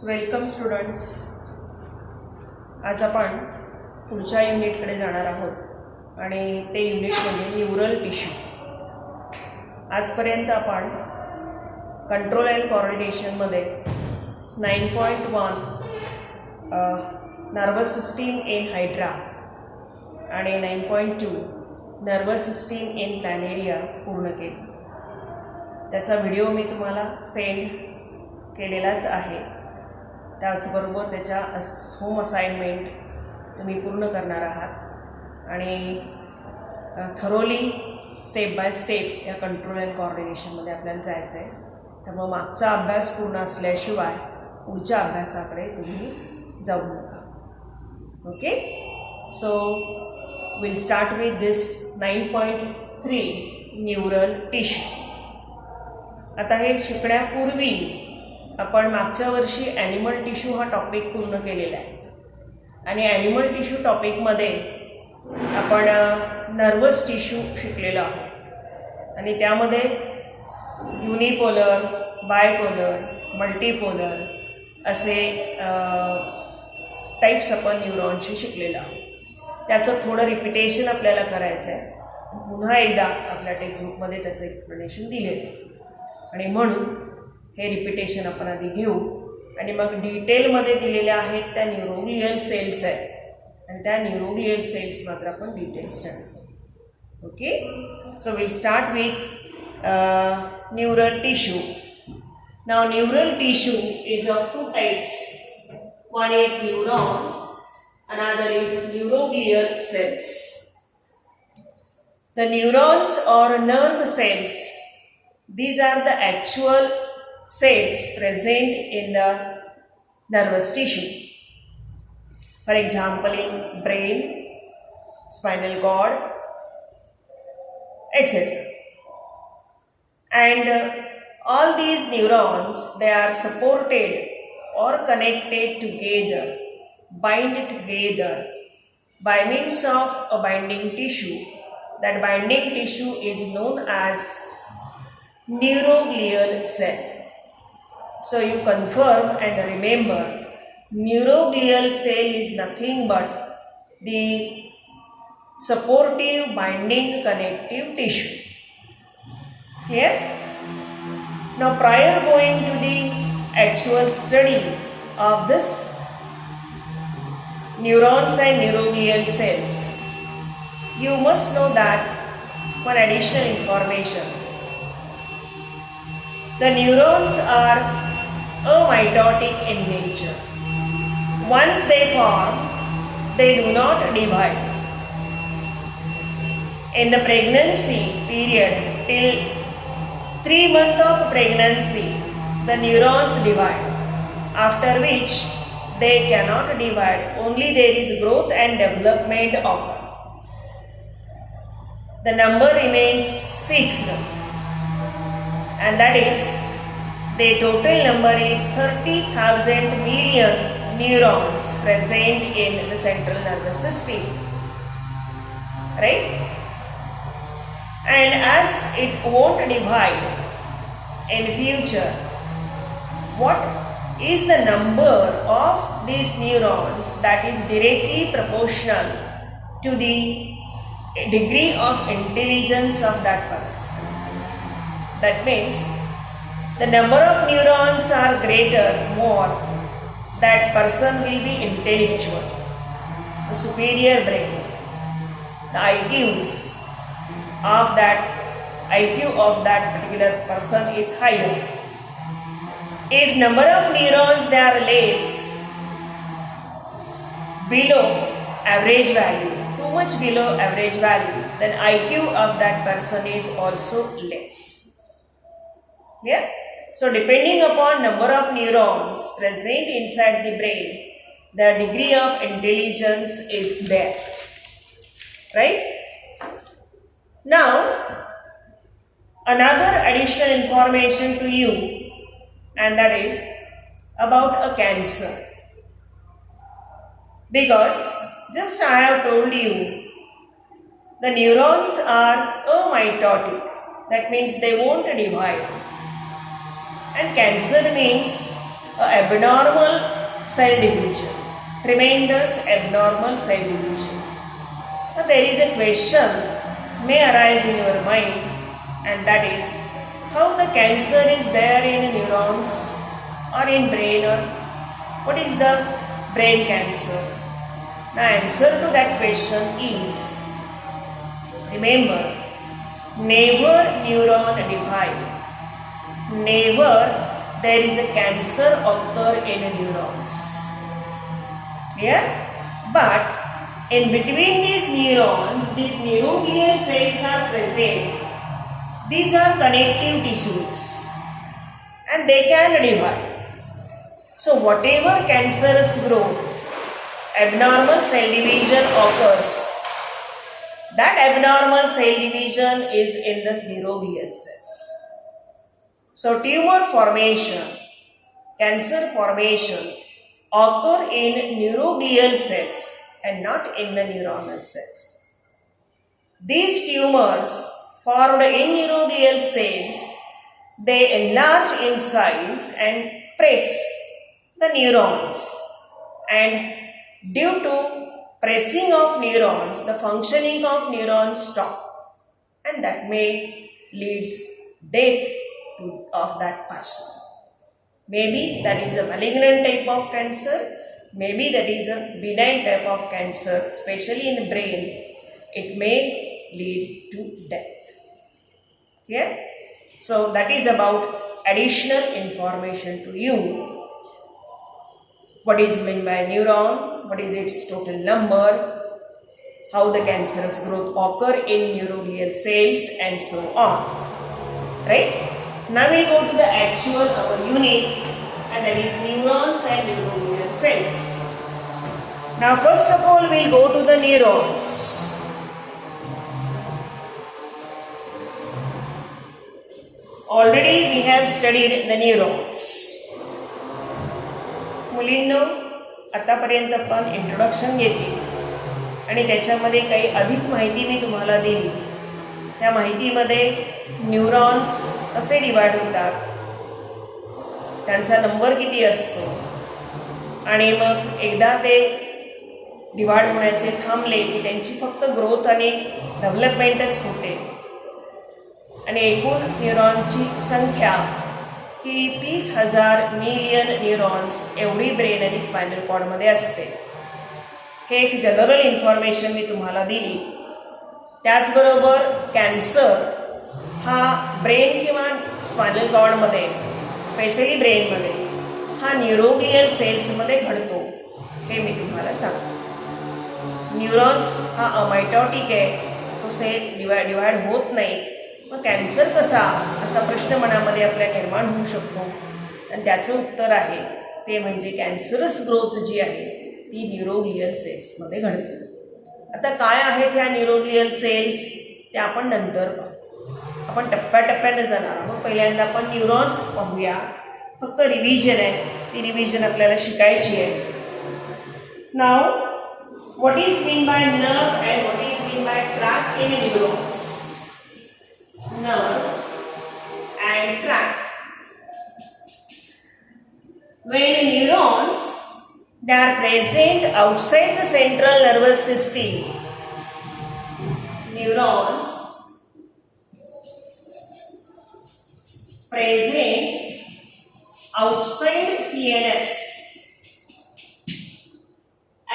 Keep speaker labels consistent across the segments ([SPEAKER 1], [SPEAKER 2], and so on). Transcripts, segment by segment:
[SPEAKER 1] Welcome students. आज आपण पुढच्या युनिटकडे जाणार आहोत आणि ते युनिट म्हणजे न्यूरल टिश्यू. आजपर्यंत आपण कंट्रोल अँड कोऑर्डिनेशनमध्ये 9.1 नर्वस सिस्टीम इन हायड्रा आणि 9.2 नर्वस सिस्टीम इन प्लॅनेरिया पूर्ण केली. त्याचा व्हिडिओ मी तुम्हाला सेंड केलेलाच आहे. त्याचबरोबर त्याच्या होम असाइनमेंट तुम्ही पूर्ण करणार आहात आणि थरोली स्टेप बाय स्टेप या कंट्रोल अँड कोऑर्डिनेशनमध्ये आपल्याला जायचं आहे. त्यामुळे मागचा अभ्यास पूर्ण असल्याशिवाय पुढच्या अभ्यासाकडे तुम्ही जाऊ नका. Okay, so will start with this 9.3 neural tissue. आता हे शिकण्यापूर्वी आपण मागच्या वर्षी ॲनिमल टिश्यू हा टॉपिक पूर्ण केलेला आहे आणि ॲनिमल टिश्यू टॉपिकमध्ये आपण नर्वस टिश्यू शिकलेलो आहोत आणि त्यामध्ये युनिपोलर, बायपोलर, मल्टीपोलर असे टाईप्स आपण न्यूरॉनशी शिकलेलो आहोत. त्याचं थोडं रिपिटेशन आपल्याला करायचं आहे. पुन्हा एकदा आपल्या टेक्स्टबुकमध्ये त्याचं एक्सप्लेनेशन दिलेलं आहे आणि म्हणून हे रिपिटेशन आपण आधी घेऊ आणि मग डिटेलमध्ये दिलेल्या आहेत त्या न्यूरोग्लियल सेल्स आहेत आणि त्या न्यूरोग्लियल सेल्स मात्र आपण डिटेल स्टडी करू. Okay, so will start with neural tissue. Now neural tissue is of two types. One is neuron, another is neuroglial cells. The neurons or nerve cells, these are the actual cells present in the nervous tissue. For example, in brain, spinal cord, etc. And all these neurons, they are supported or connected together, bind together by means of a binding tissue. That binding tissue is known as neuroglial cell. So you confirm and remember, neuroglial cell is nothing but the supportive binding connective tissue. Clear? Now prior going to the actual study of this neurons and neuroglial cells, you must know that one additional information. The neurons are amitotic in nature. Once they form, they do not divide. In the pregnancy period till 3 months of pregnancy, the neurons divide, after which they cannot divide. Only there is growth and development occur. The number remains fixed, and that is the total number is 30,000 million neurons present in the central nervous system, right? And as it won't divide in future, what is the number of these neurons that is directly proportional to the degree of intelligence of that person. That means the number of neurons are greater, more, that person will be intellectual, a superior brain. The IQ of that particular person is higher. If number of neurons they are less, below average value, too much below average value, then IQ of that person is also less. Yeah? So depending upon number of neurons present inside the brain, the degree of intelligence is there. Right? Now, another additional information to you, and that is about a cancer. Because just I have told you, the neurons are amitotic. That means they won't divide. And cancer means abnormal cell division, tremendous abnormal cell division. Now there is a question may arise in your mind, and that is how the cancer is there in neurons or in brain, or what is the brain cancer? The answer to that question is, remember, never neuron divide. Never there is a cancer occur in neurons. Clear? But in between these neurons, these neuroglial cells are present. These are connective tissues and they can divide. So whatever cancerous growth, abnormal cell division occurs, that abnormal cell division is in the neuroglial cells. So tumor formation, cancer formation occur in neuroglial cells and not in the neuronal cells. These tumors formed in neuroglial cells, they enlarge in size and press the neurons, and due to pressing of neurons, the functioning of neurons stop, and that may leads death of that person. Maybe that is a malignant type of cancer, maybe that is a benign type of cancer, especially in the brain. It may lead to death. Yeah? So that is about additional information to you. What is meant by neuron? What is its total number? How the cancerous growth occur in neuroglial cells and so on. Right? Now we go to the actual our unit, and that is neurons and neuroglial cells. Now first of all we go to the neurons. Already we have studied the neurons. मुलींनो, आतापर्यंत आपण introduction घेतली आणि त्याच्यामध्ये काही अधिक माहिती मी तुम्हाला दिली. त्या माहितीमध्ये न्यूरॉन्स कसे डिवाइड होतात, त्यांचा नंबर किती असतो, आणि मग एकदा ते डिवाइड होण्याचे थांबले की त्यांची फक्त ग्रोथ आणि डेव्हलपमेंटच होते, आणि एकूण न्यूरॉनची संख्या ही 30,000 मिलियन न्यूरॉन्स एवढी ब्रेन आणि स्पायनल कॉर्डमध्ये असते. हे एक जनरल इन्फॉर्मेशन मी तुम्हाला दिली. त्याचबरोबर कॅन्सर हा ब्रेन किंवा स्पायनल कॉर्डमध्ये, स्पेशली ब्रेनमध्ये, हा न्यूरोग्लियल सेल्समध्ये घडतो हे मी तुम्हाला सांगतो. न्यूरॉन्स हा अमायटॉटिक आहे, तो सेल डिवाइड होत नाही. मग कॅन्सर कसा, असा प्रश्न मनामध्ये आपल्या निर्माण होऊ शकतो, आणि त्याचं उत्तर आहे ते म्हणजे कॅन्सरस ग्रोथ जी आहे ती न्यूरोग्लियल सेल्समध्ये घडते. आता काय आहेत ह्या न्यूरोग्लियल सेल्स ते आपण नंतर पाहू. आपण टप्प्याटप्प्याने जाणार आहोत. पहिल्यांदा आपण न्यूरॉन्स पाहूया. फक्त रिव्हिजन आहे, ती रिव्हिजन आपल्याला शिकायची आहे. Now what is mean by nerve and what is mean by tract in neurons. Nerve and tract. When neurons they are present outside the central nervous system, neurons present outside CNS,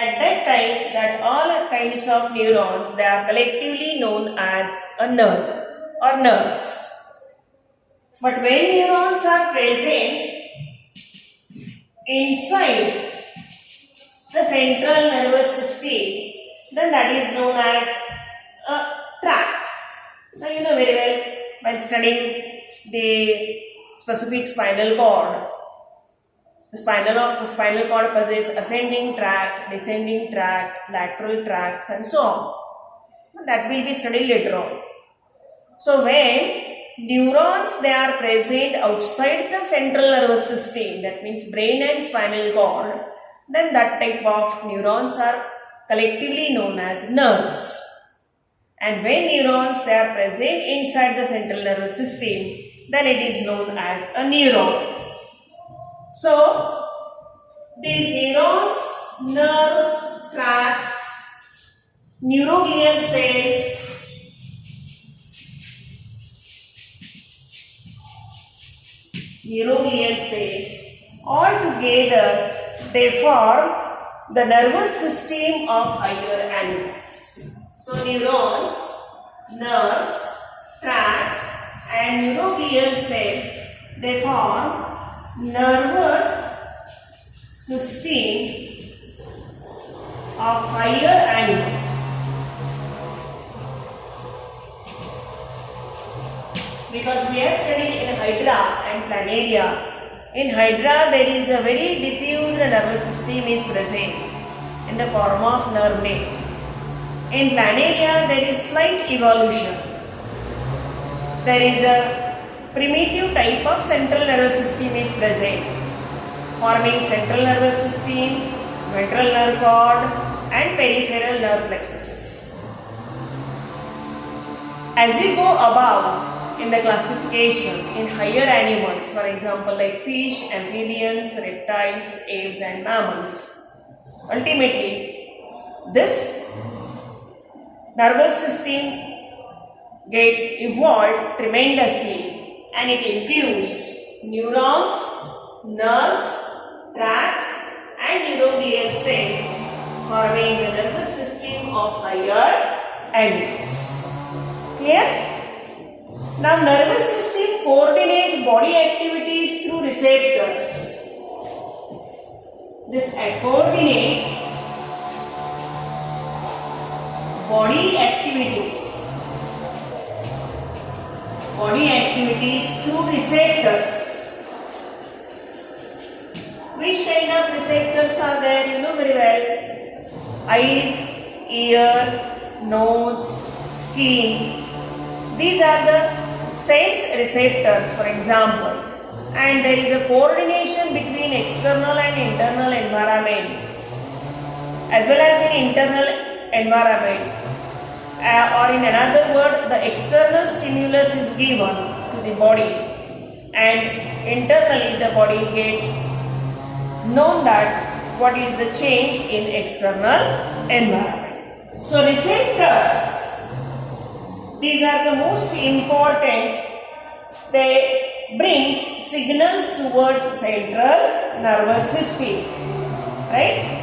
[SPEAKER 1] at that time that all kinds of neurons they are collectively known as a nerve or nerves. But when neurons are present inside the central nervous system, then that is known as a tract. Now you know very well by studying the specific spinal cord. The spinal cord possesses ascending tract, descending tract, lateral tracts, and so on. That will be studied later on. So when neurons they are present outside the central nervous system, that means brain and spinal cord, then that type of neurons are collectively known as nerves. And when neurons they are present inside the central nervous system, then it is known as a neuron. So these neurons, nerves, tracts, neuroglial cells, all together they form the nervous system of higher animals. So neurons, nerves, tracts and neuroglial cells, they form nervous system of higher animals. Because we have studied in Hydra and Planaria. In Hydra there is a very diffuse nervous system is present in the form of nerve net. In Planaria there is slight evolution. There is a primitive type of central nervous system is present, forming central nervous system, ventral nerve cord and peripheral nerve plexuses. As we go above in the classification in higher animals, for example like fish, amphibians, reptiles, aves and mammals, ultimately this nervous system gets evolved tremendously and it includes neurons, nerves, tracts and neuroglial cells forming the nervous system of higher animals. Clear? Now nervous system coordinate body activities through receptors. This coordinate body activities through receptors. Which kind of receptors are there? You know very well. Eyes, ear, nose, skin. These are the sense receptors, for example. And there is a coordination between external and internal environment as well as in internal environment. Or in another word, the external stimulus is given to the body and internally the body gets known that what is the change in external environment. So receptors, these are the most important. They brings signals towards central nervous system, right?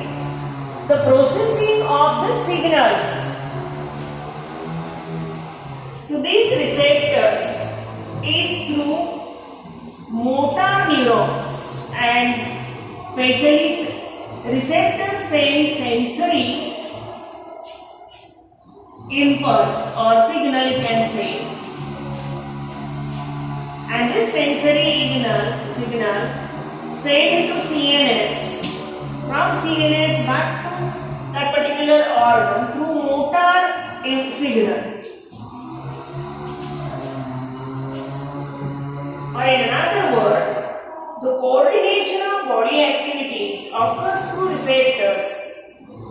[SPEAKER 1] The processing of the signals to these receptors is through motor neurons and especially receptors send sensory impulse or signal you can say, and this sensory signal sent to CNS, from CNS back to that particular organ through motor signal. Or in another word, the coordination of body activities occurs through receptors.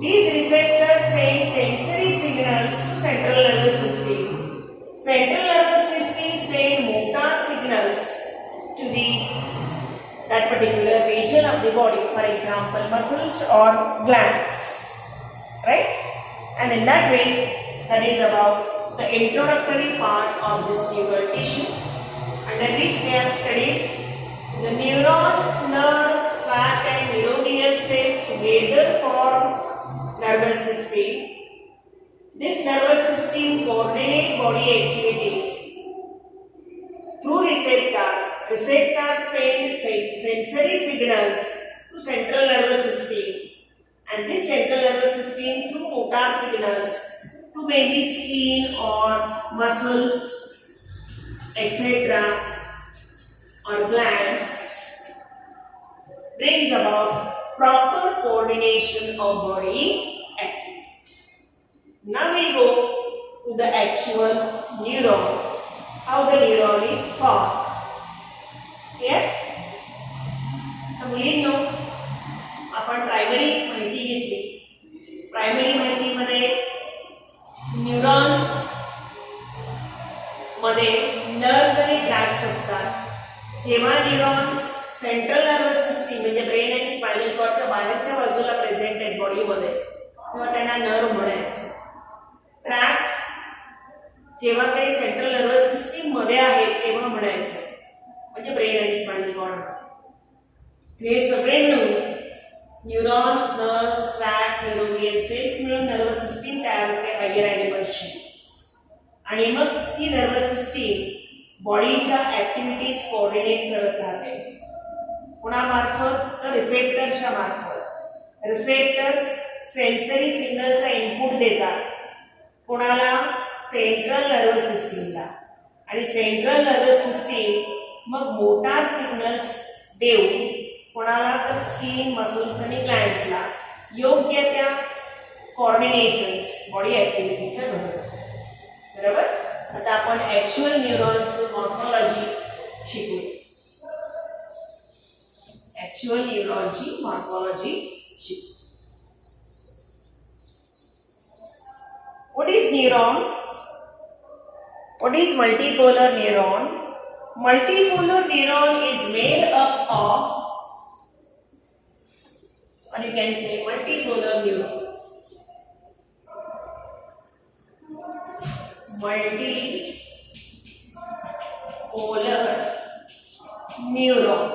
[SPEAKER 1] These receptors send sensory signals to central nervous system. Central nervous system send motor signals to that particular region of the body, for example muscles or glands, right? And in that way, that is about the introductory part of this neural tissue, under which we have studied the neurons, nerves, tract and neuroglial cells together form nervous system. This nervous system coordinates body activities through receptors. Receptors send sensory signals to central nervous system, and this central nervous system through motor signals to maybe skin or muscles, etc. or glands, brings about proper coordination of body activities. Now we go to the actual neuron, how the neuron is formed. Here, तर मुलींनो आपण primary माहिती घेतली. Primary माहितीमध्ये neurons मध्ये nerves आणि ट्रॅक्ट्स असतात. जेव्हा neurons central nervous system म्हणजे ब्रेन आणि स्पायनल कॉर्डच्या बाहेरच्या बाजूला प्रेझेंट आहेत बॉडीमध्ये, तेव्हा त्यांना नर्व म्हणायचे. ट्रॅक्ट जेव्हा काही सेंट्रल नर्वस सिस्टीम मध्ये आहेत तेव्हा म्हणायचं, म्हणजे ब्रेन आणि स्पायनल कॉर्ड. हे सगळे मिळून neurons, nerves, tract, neuroglial sales मिळून नर्वस सिस्टीम तयार होते हायर ॲनिमल्सची. आणि मग ती नर्वस सिस्टीम बॉडीच्या ऍक्टिव्हिटीज कोऑर्डिनेट करत राहते. कोणामार्फत? तर रिसेप्टर्सच्या मार्फत. रिसेप्टर्स सेन्सरी सिग्नलचा इनपुट देतात कोणाला? सेंट्रल नर्वस सिस्टीमला. आणि सेंट्रल नर्वस सिस्टीम मग मोटार सिग्नल्स देऊन कोणाला? तर स्किन, मसल्स आणि ग्लँड्सला योग्य त्या कोऑर्डिनेशन्स बॉडी ऍक्टिव्हिटीच्या घडवतात. बरोबर. आता आपण ऍक्च्युअल न्यूरॉनचं मॉर्फॉलॉजी शिकू. ऍक्च्युअल न्यूरॉनची मॉर्फॉलॉजी शिकू. What is neuron? What is multipolar neuron? Multipolar neuron is made up of, or you can say multipolar neuron. Multipolar neuron.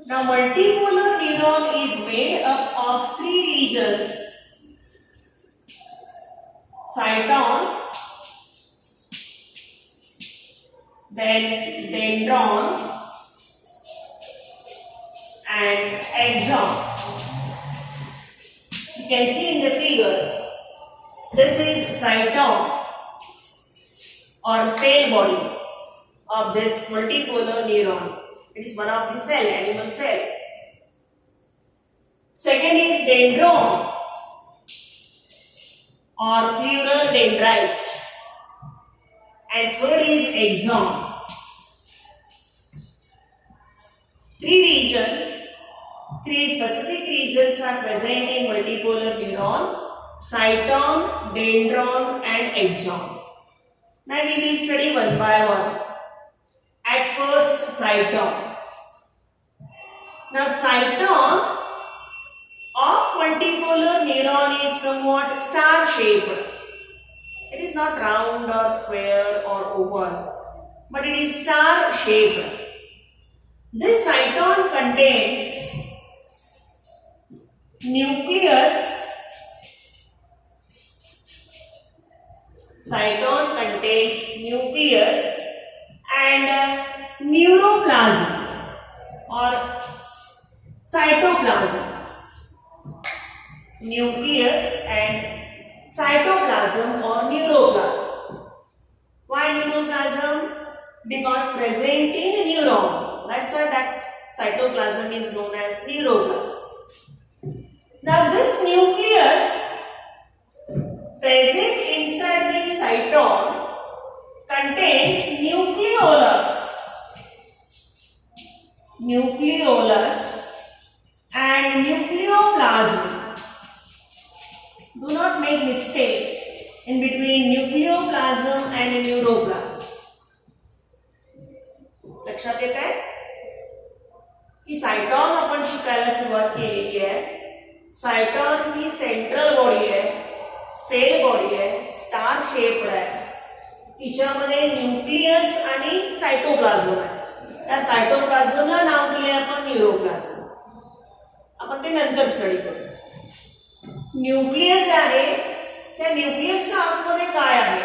[SPEAKER 1] Now, multipolar neuron is made up of three regions: cyton, then dendron, and axon. You can see in the figure, this is cyton or cell body of this multipolar neuron. It is one of the cell, animal cell. Second is dendron or plural dendrites, and third is axon. Three specific regions are present in multipolar neuron: cyton, dendron, and axon. Now we will study one by one. At first, cyton. Now, cyton of multipolar neuron is somewhat star-shaped. It is not round or square or oval, but it is star-shaped. This cyton contains nucleus. Cyton contains nucleus and neuroplasm or cytoplasm. Nucleus and cytoplasm or neuroplasm. Why neuroplasm? Because present in neuron. That's why that cytoplasm is known as neuroplasm. Now this nucleus present inside the cyton contains nucleolus. Nucleolus and nucleoplasm. Do not make mistake in between nucleoplasm and neuroplasm. लक्षात येत आहे की सायटॉन आपण शिकायला सुरुवात केलेली आहे. सायटॉन ही central body आहे, सेल बॉडी आहे, स्टार शेप्ड आहे. तिच्यामध्ये न्यूक्लियस आणि सायटोप्लाझम आहे. त्या सायटोप्लाझमला नाव दिले आपण न्यूरोप्लाझम. आपण ते नंतर स्टडी करू. न्यूक्लियस आहे, त्या न्यूक्लियसच्या आतमध्ये काय आहे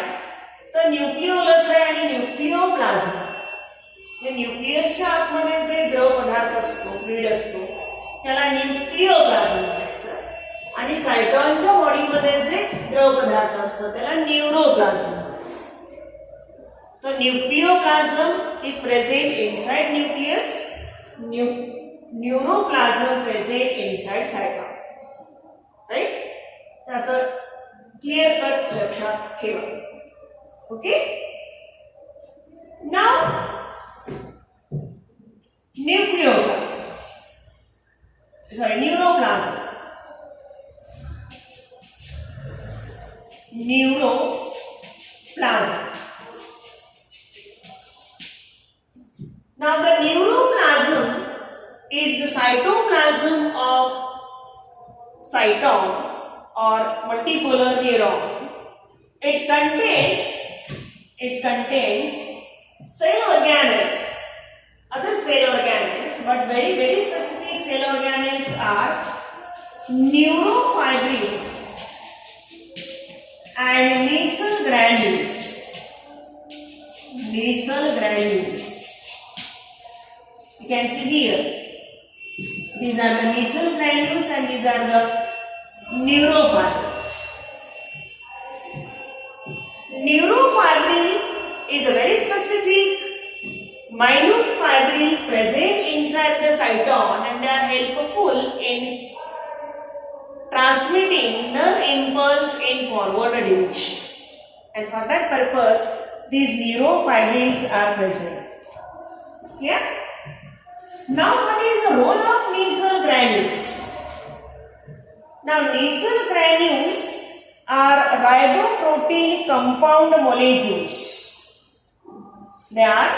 [SPEAKER 1] तर न्यूक्लिओलस आहे आणि न्यूक्लिओप्लाझम. न्यूक्लियसच्या आतमध्ये जे द्रव पदार्थ असतो, फ्लुइड असतो, त्याला न्यूक्लिओप्लाझम म्हणायचं. आणि सायटॉनच्या बॉडीमध्ये जे द्रव पदार्थ असतो त्याला न्यूरोप्लाझम म्हणायचं. तर nucleoplasm is present inside nucleus, neuroplasm present inside cyton. Right? असं क्लिअर कट लक्षात ठेवा. Okay. Now nucleoplasm, neuroplasm. Neuroplasm cytoplasm of cyton or multipolar neuron, it contains cell organelles, other cell organelles, but very specific cell organelles are neurofibrils and nasal granules. You can see here, these are the nasal granules and these are the neurofibrils. Neurofibril is a very specific minute fibrils present inside the cyton, and they are helpful in transmitting nerve impulse in forward direction. And for that purpose, these neurofibrils are present. Yeah? Now, what is the role of nasal granules? Now, nasal granules are riboprotein compound molecules. They are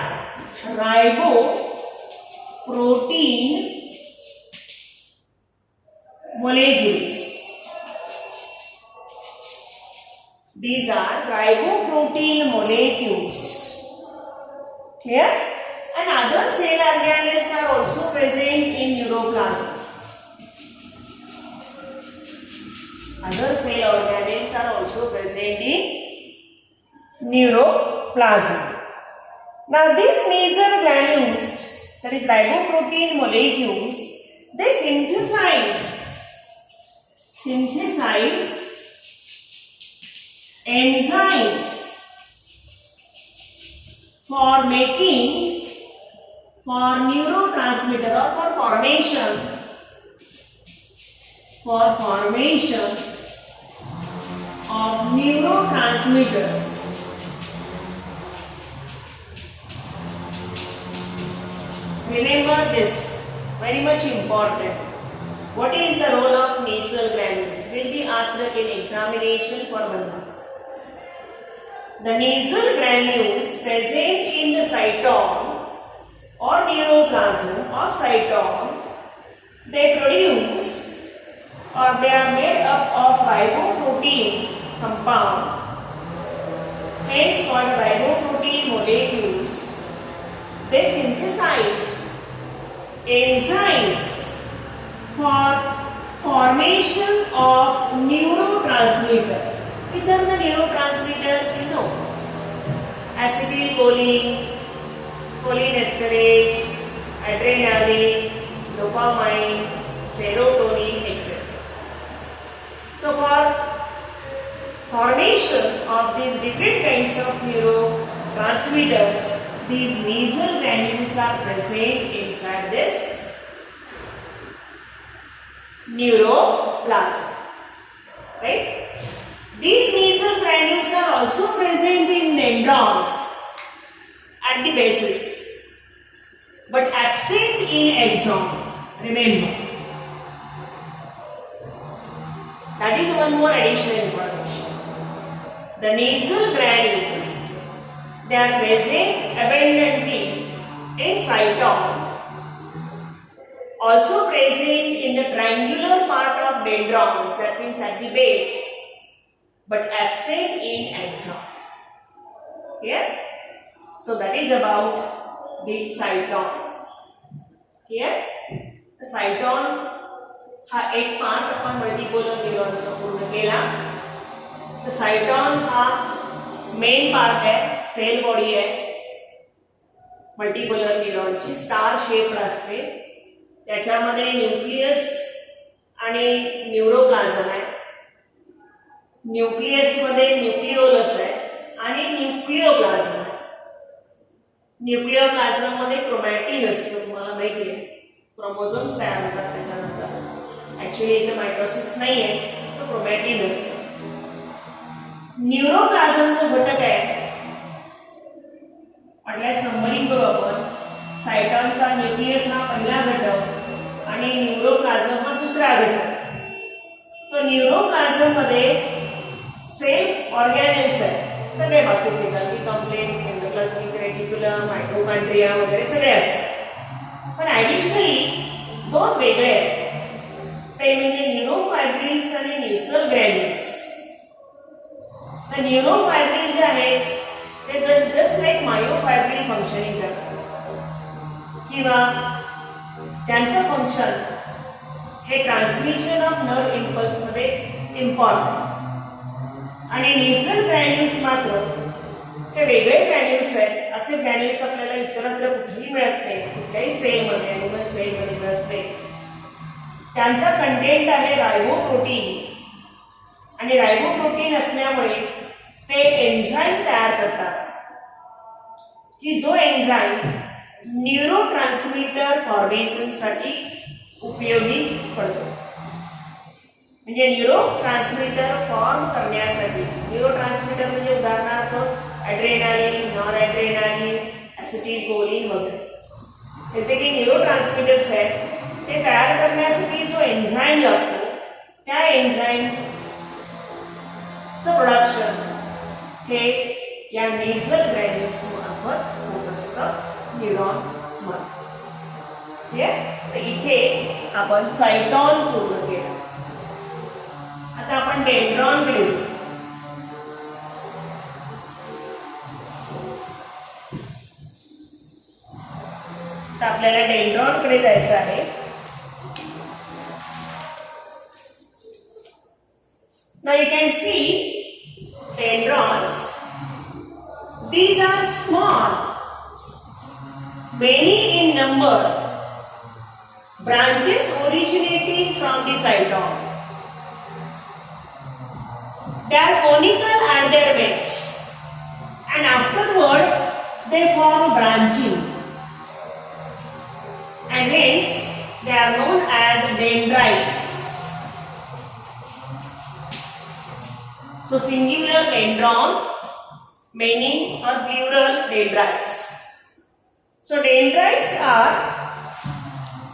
[SPEAKER 1] riboprotein molecules. These are riboprotein molecules. Clear? And other cell organelles are also present in neuroplasm. Other cell organelles are also present in neuroplasm. Now these nasal granules, that is riboprotein molecules, they synthesize enzymes for neurotransmitter or for formation of neurotransmitters. Remember this, very much important. What is the role of nasal granules? Will be asked in examination for 1 mark. The nasal granules present in the cyton or neuroplasm of cyton, they produce or they are made up of riboprotein compound, hence called riboprotein molecules. They synthesize enzymes for formation of neurotransmitters. Which are the neurotransmitters? You know, acetylcholine, cholinesterase, adrenaline, dopamine, serotonin, etc. So for formation of these different kinds of neurotransmitters, these nasal granules are present inside this neuroplasm. Right? These nasal granules are also present in dendrons at the basis, but absent in axon. Remember. That is one more additional information. The nasal granules, they are present abundantly in cyton, also present in the triangular part of dendrons, that means at the base, but absent in axon. Clear? So that is about the cyton. Clear? The cyton हा एक part आपण multipolar न्यूरॉनचा पूर्ण केला. तर सायटॉन हा main part आहे, cell body आहे multipolar न्यूरॉनची, star shaped असते. त्याच्यामध्ये न्यूक्लियस आणि न्यूरोप्लाझम आहे. न्यूक्लियसमध्ये न्यूक्लिओलस आहे आणि न्यूक्लिओप्लाझम आहे. न्यूक्लिओप्लाझममध्ये क्रोमॅटिन असतं, तुम्हाला माहिती आहे. क्रोमोझोम्स तयार होतात त्याच्यानंतर. ऍक्च्युअली इथे मायटोसिस नाही आहे, तो क्रोमॅटिन असतं. न्यूरोप्लाझमचा घटक आहे म्हटल्यास नंबरिंग करू आपण. सायटॉनचा न्यूक्लियस हा पहिला घटक आणि न्यूरोप्लाझम हा दुसरा घटक. तो न्यूरोप्लाझम मध्ये सेल ऑर्गॅनेल्स आहेत सगळे बाकीचे, गल्गी कॉम्प्लेक्स, एंडोप्लाझमिक रेटिक्युलम, मायटोकॉन्ड्रिया वगैरे सगळे असतात. पण ॲडिशनली दोन वेगळे आहेत, ते म्हणजे न्यूरोफायब्रिल्स आणि नेसल ग्रॅन्युल्स. तर न्यूरोफायब्रिल जे आहेत ते जस्ट लाईक मायोफायब्रिल फंक्शनिंग करतात किंवा त्यांचं फंक्शन हे ट्रान्समिशन ऑफ नर्व इम्पल्स मध्ये इम्पॉर्टंट. आणि नेसल ग्रॅन्युल्स मात्र हे वेगळे ग्रॅन्युल्स आहेत. असे ग्रॅन्युल्स आपल्याला इतरत्र कुठेही मिळत नाही, कुठल्याही सेलमध्ये, ॲनिमल सेलमध्ये मिळत नाही. त्यांचा कंटेंट आहे रायबोप्रोटीन आणि रायबोप्रोटीन असल्यामुळे ते एन्झाईम तयार करतात की जो एन्झाईम न्यूरोट्रान्समीटर फॉर्मेशनसाठी उपयोगी पडतो. म्हणजे न्यूरोट्रान्समीटर फॉर्म करण्यासाठी, न्यूरोट्रान्समीटर म्हणजे उदाहरणार्थ ॲड्रेनालिन, नॉर ॲड्रेनालिन, ॲसिटिलकोलिन वगैरे, हे जे काही न्यूरोट्रान्समीटर्स आहेत ते तयार करण्यासाठी जो एन्झाईम लागतो त्या एन्झाईमचं प्रोडक्शन हे या नेझल ग्रॅन्युल्स मार्फत होत असतं न्यूरॉन्समध्ये. तर इथे आपण सायटॉन पूर्ण केलं. आता आपण डेंड्रॉनकडे जाऊ. तर आपल्याला डेंड्रॉनकडे जायचं आहे. Now you can see dendrons. These are small, many in number, branches originating from the cytosol. They are conical at their base, and afterward they form branching, and hence they are known as dendrites. So singular dendron, many or plural dendrites. So dendrites are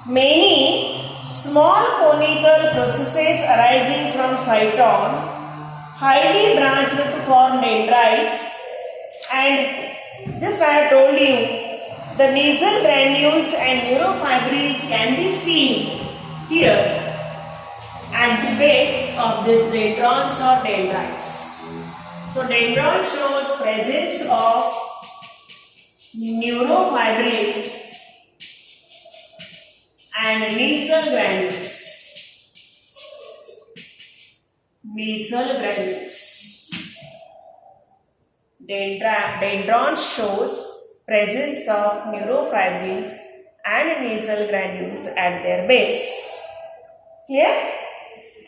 [SPEAKER 1] many small conical processes arising from cyton, highly branched to form dendrites, and just I have told you the nasal granules and neurofibrils can be seen here at the base of this dendrons or dendrites. So dendron shows presence of neurofibrils and nasal granules. Nasal granules. Dendron shows presence of neurofibrils and nasal granules at their base. Clear?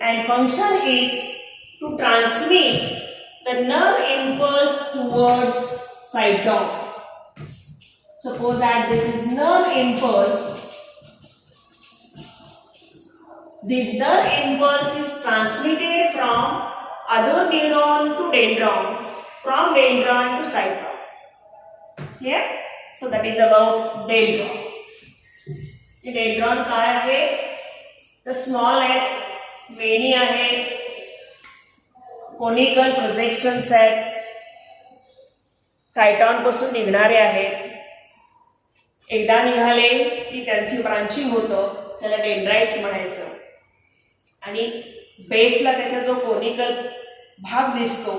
[SPEAKER 1] And function is to transmit the nerve impulse towards cyton. Suppose that this is nerve impulse. This nerve impulse is transmitted from other neuron to dendron, from dendron to cyton. Clear? So that is about dendron. The dendron काय आहे? The small आहे, many आहे, conical projections आहेत, सायटॉन पासून निघणारे आहेत. एकदा निघाले की त्यांची ब्रांचिंग होतं, त्याला डेंड्राइट्स म्हणायचं. आणि बेसला त्याचा जो कोनिकल भाग दिसतो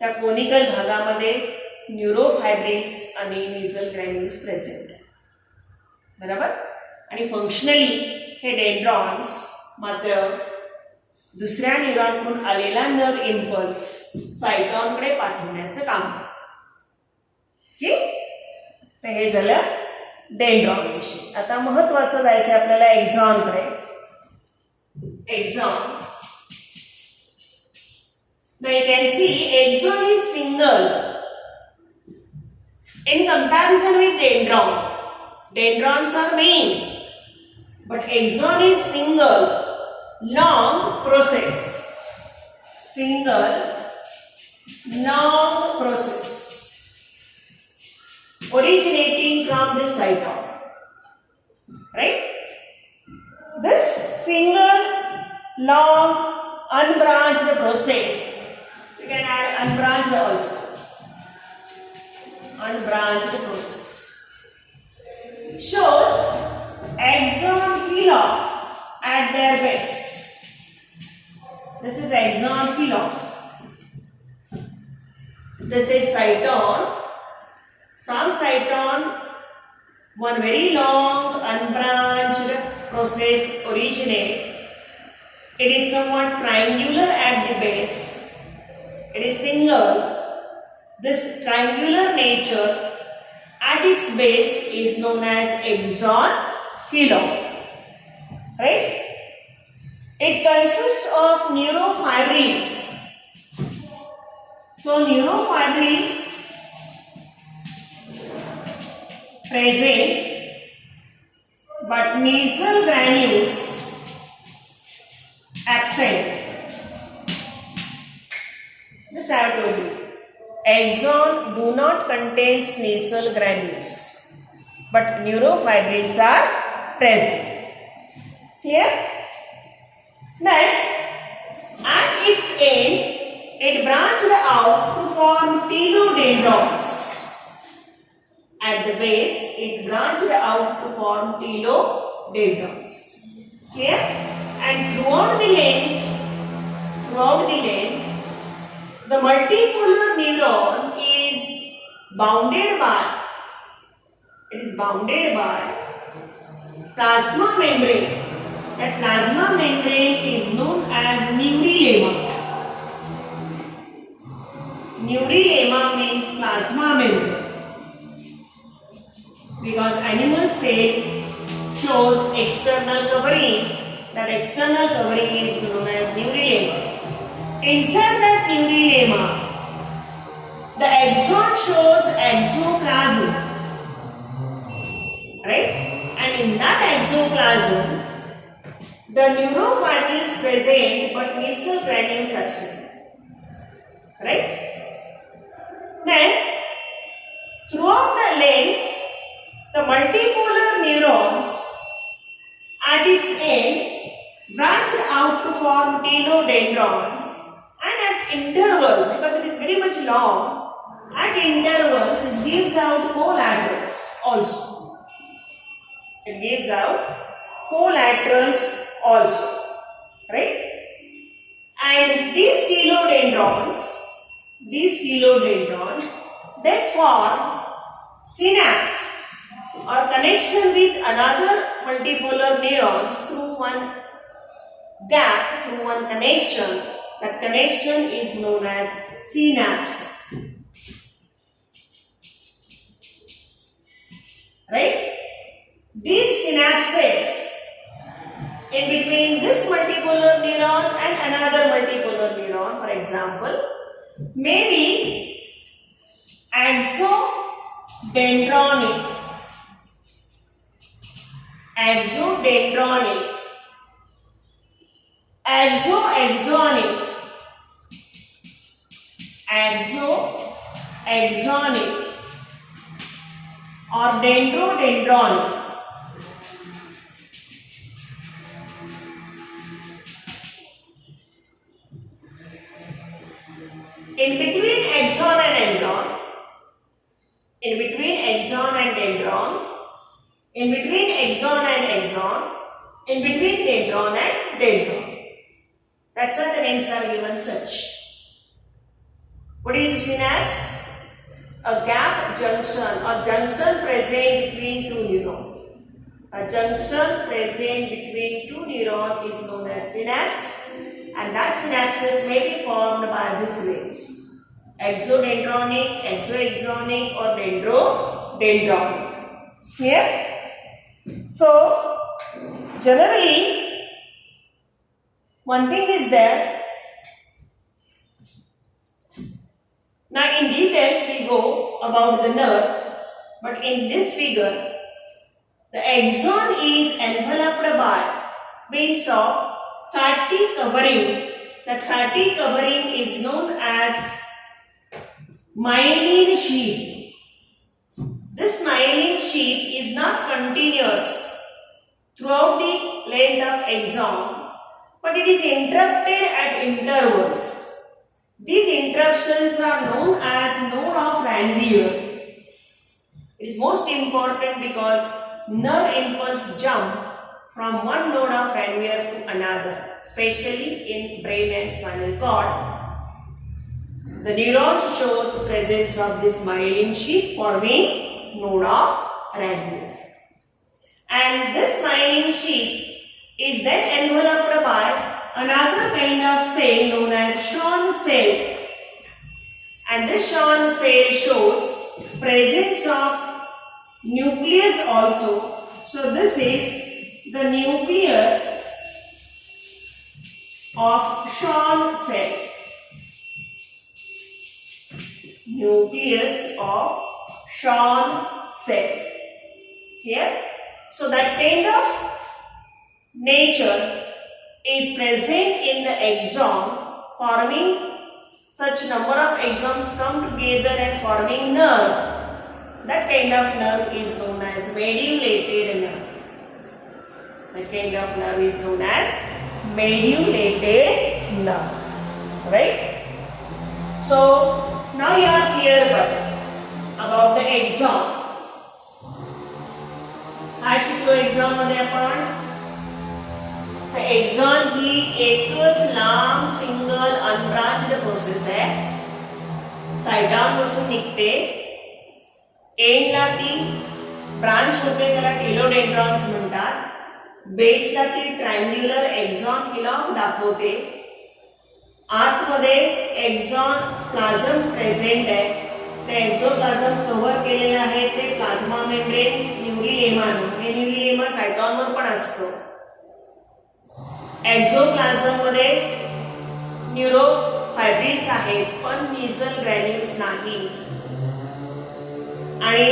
[SPEAKER 1] त्या कोनिकल भागामध्ये न्यूरोफायब्रिल्स आणि नेझल ग्रॅन्युल्स प्रेझेंट आहे. बरोबर. आणि फंक्शनली हे डेंड्रॉन्स मात्र दुसऱ्या न्यूरॉनकडून आलेला नर्व इम्पल्स सायटॉनकडे पाठवण्याचं काम करतात. तर हे झालं डेंड्रॉन विषयी. आता महत्वाचं जायचं आपल्याला एक्झॉनकडे. एक्झॉन. Now you can see axon is single in comparison with dendron. Dendrons are many, but axon is single, long process. Single, long process originating from this cyton. Right? This single, long, unbranched process. You can add unbranched also. Unbranched process shows axon hillock process originate. It is somewhat triangular at the base. It is single. This triangular nature at its base is known as axon hillock. Right? It consists of neurofibrils. So neurofibrils present, but nasal granules absent. Just I have told you, axon do not contains nasal granules, but neurofibrils are present. Clear? Then, at its end, it branched out to form telodendrons. At the base, it branched out to form telodendrons. Clear? And throughout the length, the multipolar neuron is bounded by plasma membrane. That plasma membrane is known as neurilemma. Neurilemma means plasma membrane. Because animal cell shows external covering, that external covering is known as neurilemma. Inside that neurilemma, the axon shows exoplasm, right? And in that exoplasm, the neurofibrils present but nasal granules absent, right? Then, throughout the length, the multipolar neurons at its end branch out to form telodendrons, and at intervals, because it is very much long, at intervals it gives out collaterals also. It gives out collaterals also, right? And these telodendrons then form synapse or connection with another multipolar neurons through one gap, through one connection. That connection is known as synapse. Right? These synapses in between this multipolar neuron and another multipolar neuron, for example, may be axodendronic, axonic, or dendrodendronic. In between axon and dendron, in between axon and axon, in between dendron and dendron. That's why the names are given such. What is a synapse? A gap junction or junction present between two neurons. A junction present between two neurons is known as synapse, and that synapses may be formed by these ways: axodendronic, axoaxonic, or dendrodendronic. Here, so generally, one thing is there. Now in details we go about the nerve, but in this figure, the axon is enveloped by means of fatty covering. That fatty covering is known as myelin sheath. This myelin sheath is not continuous throughout the length of axon, but it is interrupted at intervals. These interruptions are known as node of Ranvier. It is most important because nerve impulse jump from one node of Ranvier to another, especially in brain and spinal cord. The neurons shows presence of this myelin sheath forming node of Ranvier. And this myelin sheath is then enveloped by another kind of cell known as Schwann cell, and this Schwann cell shows presence of nucleus also. So this is the nucleus of Schwann cell. Nucleus of Schwann cell. Here, so that kind of nature is present in the axon, forming such number of axons come together and forming nerve. That kind of nerve is known as mediulated nerve. That kind of nerve is known as mediulated nerve. Right? So now you are clear about the axon. काय शिकलो एक्झॉन मध्ये आपण? एक्झॉन ही एकच लांब single unbranched process आहे. सायटॉन पासून निघते, एंडला ती ब्रांच होते, त्याला टेलोडेंड्रॉन्स म्हणतात. बेसला ती ट्रायंग्युलर एक्झॉन हिलॉक दाखवते. आतमध्ये एक्झॉन प्लाझम प्रेझेंट आहे. ते एक्झोप्लाझम कव्हर केलेले आहे ते प्लाझ्मा मेम्ब्रेन न्यूरिलेमाने. हे न्यूरिलेमा सायटॉनवर पण असतो. एक्झोप्लाझम मध्ये न्यूरोफायब्रिल्स आहेत पण मीसल ग्रॅन्युल्स नाही. आणि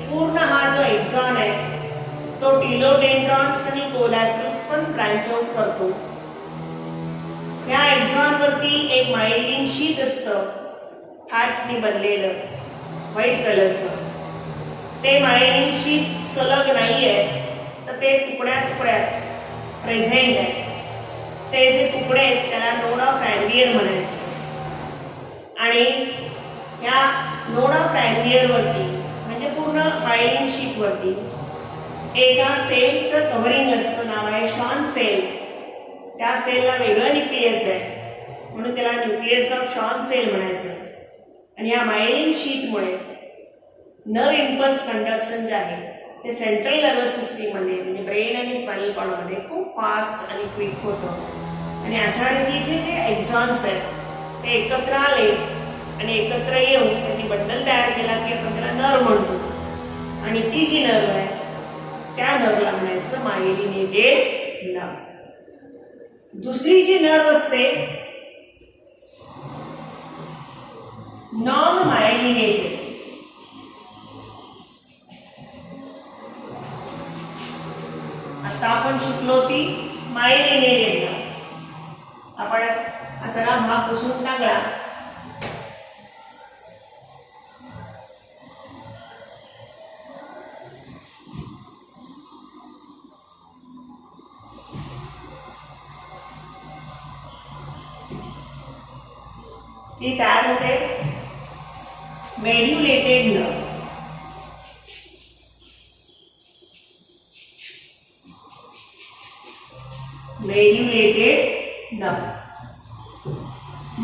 [SPEAKER 1] पूर्ण हा जो एक्झॉन आहे तो टिलोडेंड्रॉन्स आणि कोलॅटरल्स पण ब्रँच आउट करतो. या एक्झॉन वरती एक मायलिन शीट असतं, फॅटने बनलेलं व्हाईट कलरचं. ते मायलिन शीट सलग नाही आहे, तर ते तुकड्या तुकड्यात प्रेझेंट आहे. ते जे तुकडे आहेत त्याला नोड ऑफ रॅन्डियर म्हणायचं. आणि या नोड ऑफ रॅन्डियर वरती म्हणजे पूर्ण मायलिन शीट वरती एका सेलचं कव्हरिंग असतं, नाव आहे शॉन सेल. त्या सेलला वेगळं न्यूक्लियस आहे म्हणून त्याला न्यूक्लियस ऑफ शॉन सेल म्हणायचं. आणि या मायलिन शीटमुळे नर्व इम्पल्स कंडक्शन जे आहे ते सेंट्रल नर्वस सिस्टीममध्ये म्हणजे ब्रेन आणि स्पायनल कॉर्डमध्ये खूप फास्ट आणि क्विक होतं. आणि अशा रीतीचे जे एक्झॉन्स आहेत ते एकत्र आले आणि एकत्र येऊन त्यांनी बंडल तयार केला की आपण त्याला नर्व म्हणतो. आणि ती जी नर्व आहे त्या नर्वला म्हणायचं मायलिनेटेड नर्व. दुसरी जी नर्व असते नॉन मायलिनेटेड. आता आपण शिकलो ती मायलिनेटेड नर्व. आपण हा सगळा भाग पुसून टाकला. ती तयार होते मेड्युलेटेड नर्व. मेड्युलेटेड नर्व.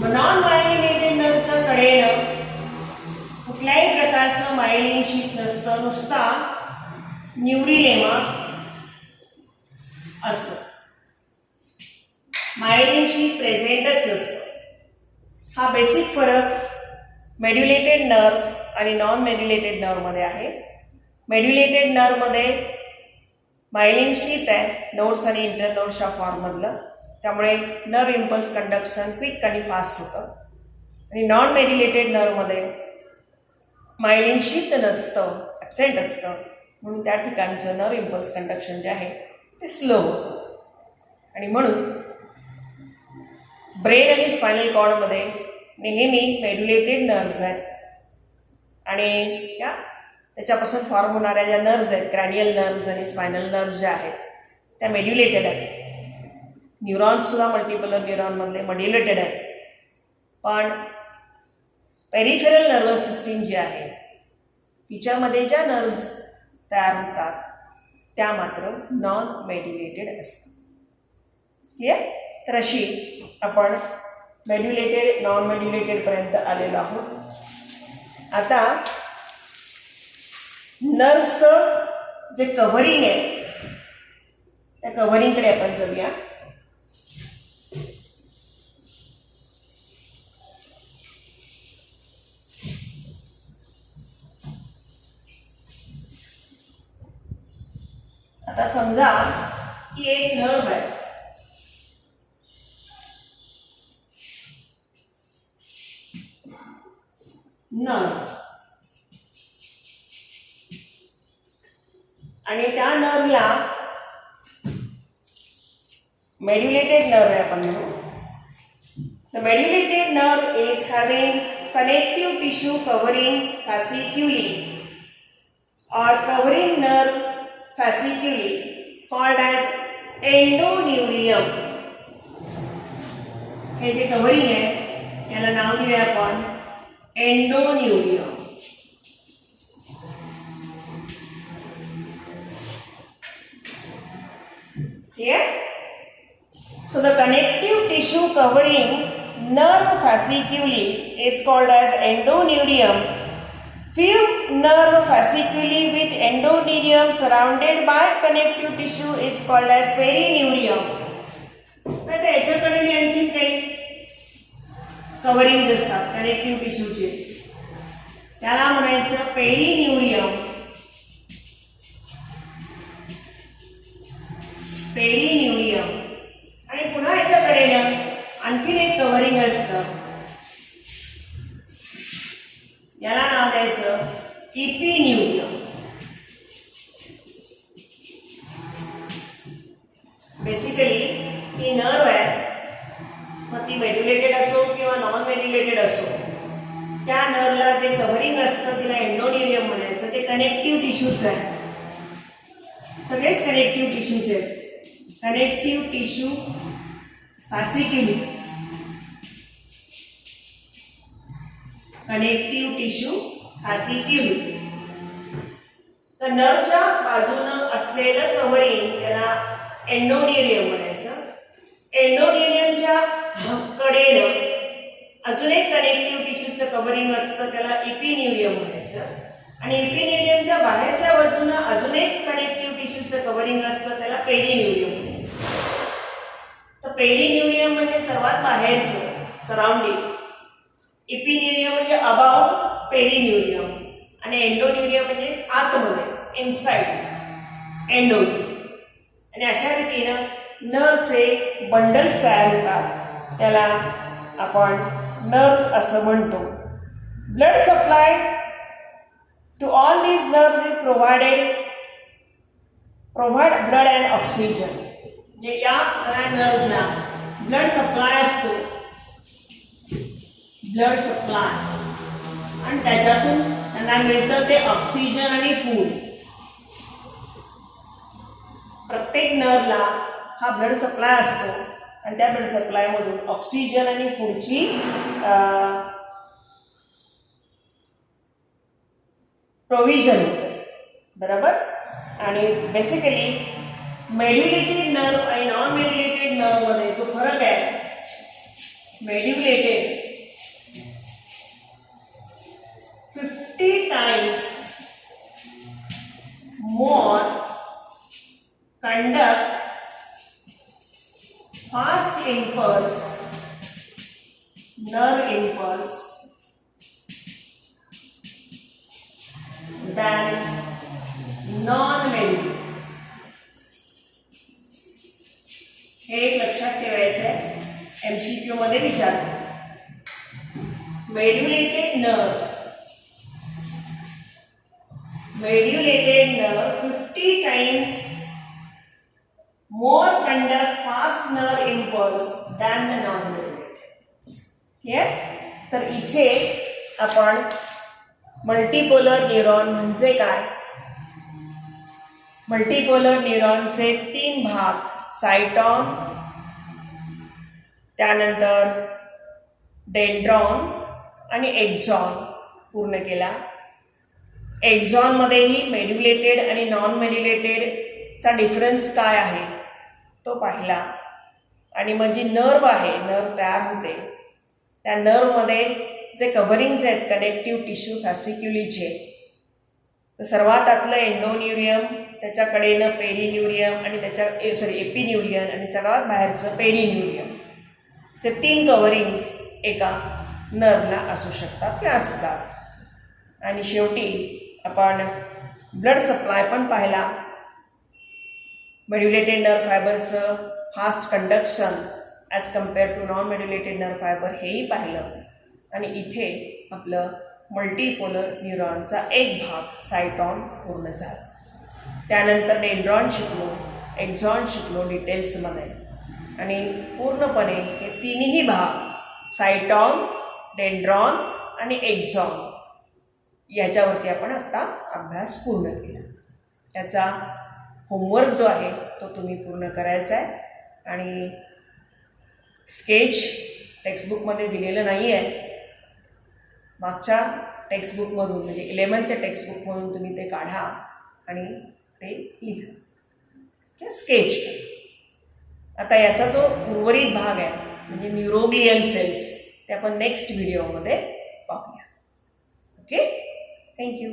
[SPEAKER 1] नॉन मायलिनेटेड नर्वच्या कडेनं कुठल्याही प्रकारचं मायलिन शीट नसतं, नुसता न्यूरिलेमा असतो. मायलिन शीट प्रेझेंटच नसतं. हा बेसिक फरक मेड्युलेटेड नर्व आणि नॉन मेड्युलेटेड नर्वमध्ये आहे. मेड्युलेटेड नर्वमध्ये मायलिन शीट आहे नोड्स आणि इंटरनोड्सच्या फॉर्ममधलं, त्यामुळे नर्व इम्पल्स कंडक्शन क्विक आणि फास्ट होतं. आणि नॉन मेड्युलेटेड नर्वमध्ये मायलिन शीट नसतं, ॲब्सेंट असतं, म्हणून त्या ठिकाणचं नर्व इम्पल्स कंडक्शन जे आहे ते स्लो होतं. आणि म्हणून ब्रेन आणि स्पायनल कॉर्डमध्ये नेहमी मेड्युलेटेड नर्व्स आहेत. आणि त्याच्यापासून फॉर्म होणाऱ्या ज्या नर्व्स आहेत, क्रॅनियल नर्व्स आणि स्पायनल नर्व्स ज्या आहेत त्या मेड्युलेटेड आहेत. न्यूरॉन्ससुद्धा मल्टिपलर न्यूरॉनमधले मॉड्युलेटेड आहेत. पण पेरिफेरल नर्वस सिस्टीम जी आहे तिच्यामध्ये ज्या नर्व्स तयार होतात त्या मात्र नॉन मेड्युलेटेड असतात. क्लिअर? तर अशी आपण मेड्युलेटेड नॉन मेड्युलेटेड पर्यंत आलेलो आहोत. आता नर्व्सचं जे कव्हरिंग आहे त्या कव्हरिंगकडे आपण जाऊया. आता समजा की एक नर्व आहे. नर्व आणि त्या नर्वला मेड्युलेटेड नर्व आहे आपण म्हणू. The medullated nerve is having connective tissue covering fasciculi or covering nerve fasciculi called as endoneurium. Hey J covering आहे याला नाव देऊया आपण endoneurium. Clear? So the connective tissue covering nerve fasciculi is called as endoneurium. Few nerve fasciculi with endoneurium surrounded by connective tissue is called as perineurium. आता याच्याकडे आणखी काही covering असतात connective टिश्यूचे, त्याला म्हणायचं पेरिन्यूरियम. पेरिन्यूरियम. आणि पुन्हा याच्याकडे ना आणखीन एक कव्हरिंग असतं, याला नाव द्यायचं इपिन्यूरियम. बेसिकली ही नर्व आहे, मग ती मेड्युलेटेड असो किंवा नॉन मेड्युलेटेड असो, त्या नर्वला जे कव्हरिंग असतं तिला एंडोन्युरियम म्हणायचं. ते कनेक्टिव्ह टिश्यूज आहे, सगळेच कनेक्टिव्ह टिश्यूज आहेत. Connective tissue fasciculi. Connective tissue fasciculi. तर नर्वच्या बाजूनं असलेलं कव्हरिंग त्याला एंडोनेरियम म्हणायचं. एंडोनेरियमच्या कडेनं अजून एक कनेक्टिव्ह टिश्यूचं कव्हरिंग असतं, त्याला इपिन्यूरियम म्हणायचं. आणि इपिन्यूरियमच्या बाहेरच्या बाजूनं अजून एक कनेक्टिव्ह टिश्यूचं कव्हरिंग असतं, त्याला पेरिन्यूरियम म्हणायचं. तर पेरिन्यूरियम म्हणजे सर्वात बाहेरचं, सराउंडिंग. इपिन्यूरियम म्हणजे अबाव पेरिन्यूरियम. आणि एंडोन्युरियम म्हणजे आतमध्ये, इनसाइड एंडोन्युरियम. आणि अशा रीतीनं नर्वचे बंडल्स तयार होतात, त्याला आपण नर्व असं म्हणतो. Blood supply to all these nerves is provide blood and oxygen. म्हणजे या सगळ्या नर्व्सला ब्लड सप्लाय असतो, ब्लड सप्लाय, आणि त्याच्यातून त्यांना मिळतं ते ऑक्सिजन आणि फूड. प्रत्येक नर्वला हा ब्लड सप्लाय असतो आणि त्या ब्लड सप्लायमधून ऑक्सिजन आणि फूडची प्रोव्हिजन होतं, बरोबर. आणि बेसिकली मेड्युलेटेड नर्व आणि नॉन मेड्युलेटेड नर्वमध्ये जो फरक आहे, मेड्युलेटेड 50 times more conduct fast impulse, nerve impulse than non-medullary. हे एक लक्षात ठेवायचं आहे, MCQ मध्ये विचारतात. मेड्युलेटेड nerve 50 times more conduct fast nerve impulse than the non-medullary. Clear? तर इथे आपण मल्टीपोलर न्यूरॉन म्हणजे काय, मल्टीपोलर न्यूरॉनचे 3 भाग, सायटॉन, त्यानंतर डेंड्रॉन आणि एक्झॉन पूर्ण केला. एक्झॉनमध्येही मेड्युलेटेड आणि नॉन मेड्युलेटेडचा डिफरन्स काय आहे तो पाहिला. आणि मग जी नर्व आहे, नर्व तयार होते, त्या नर्वमध्ये जे कव्हरिंग्ज आहेत कनेक्टिव्ह टिश्यू फॅसिक्युलीचे, तर सर्वात आतलं एंडोन्युरियम, त्याच्याकडेनं पेरिन्युरियम आणि एपिन्युरियन आणि सर्वात बाहेरचं पेरिन्युरियम. असे 3 कव्हरिंग्स एका नर्वला असू शकतात किंवा असतात. आणि शेवटी आपण ब्लड सप्लाय पण पाहिला. मेड्युलेटेड नर्व फायबरचं fast conduction as compare to non medullated nerve fibre हेही पाहिलं. आणि इथे आपलं मल्टीपोलर न्यूरॉनचा एक भाग सायटॉन पूर्ण झाला. त्यानंतर डेंड्रॉन शिकलो, एक्झॉन शिकलो डिटेल्समध्ये. आणि पूर्णपणे हे तिन्ही भाग सायटॉन, डेंड्रॉन आणि एक्झॉन याच्यावरती आपण आत्ता अभ्यास पूर्ण केला. त्याचा होमवर्क जो आहे तो तुम्ही पूर्ण करायचा आहे. आणि स्केच टेक्स्टबुकमध्ये दिलेलं नाही आहे. मागच्या टेक्स्टबुकमधून म्हणजे 11च्या टेक्स्टबुकमधून तुम्ही ते काढा आणि ते लिहा किंवा स्केच करा. आता याचा जो उर्वरित भाग आहे म्हणजे न्यूरोग्लियल सेल्स ते आपण नेक्स्ट व्हिडिओमध्ये पाहूया. Okay, thank you.